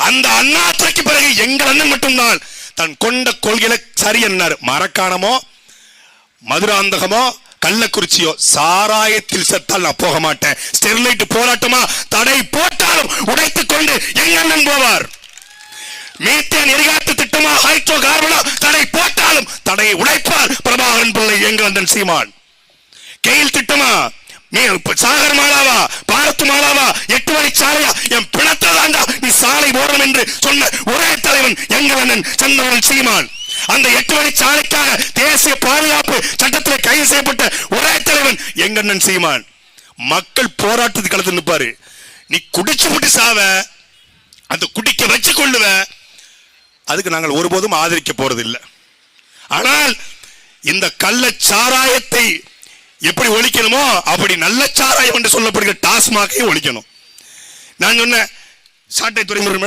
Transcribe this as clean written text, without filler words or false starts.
அந்த அண்ணாத்துறைக்கு பிறகு எங்கள் அண்ணன் மட்டும்தான் தன் கொண்ட கொள்கையில சரி என்னார். மரக்காணமோ மதுராந்தகமோ கள்ளக்குறிச்சியோ சாராயத்தில் செத்தால் நான் போக மாட்டேன். ஸ்டெர்லைட் போராட்டமா தடை போட்டாலும் உடைத்துக் கொண்டு எங்க அண்ணன் போவார். மீத்தேன் எரிகாட்டு திட்டமா ஹைட்ரோ கார்பனா தடை போட்டாலும் தடையை உடைப்பார் பிரபாகரன் பிள்ளை எங்கள் அண்ணன் சீமான். கெயில் திட்டமா சாகர் மாலாவா பாரத் மாலாவா 8 வழி சாலையா என் பிணத்தை தாண்டா நீ சாலை போடணும் என்று சொன்ன ஒரே தலைவன் எங்கள் அண்ணன் சந்திரன் சீமான். அந்த 8 வழி சாலைக்காக தேசிய பாதுகாப்பு சட்டத்தில் கைது செய்யப்பட்ட ஒரே தலைவன் எங்க அண்ணன் சீமான். மக்கள் போராட்டத்துக்கு களத்தில் நிற்பாரு. நீ குடிச்சு விட்டு சாவ, அந்த குடிக்க வச்சு கொள்ளுவ, அதுக்கு நாங்கள் ஒருபோதும் ஆதரிக்க போறது இல்லை. ஆனால் இந்த கள்ள சாராயத்தை எப்படி ஒழிக்கணுமோ அப்படி நல்ல சாராயம் என்று சொல்லப்படுகிற டாஸ்மாகை ஒழிக்கணும். நான் சொன்ன சாட்டை துறைமுறை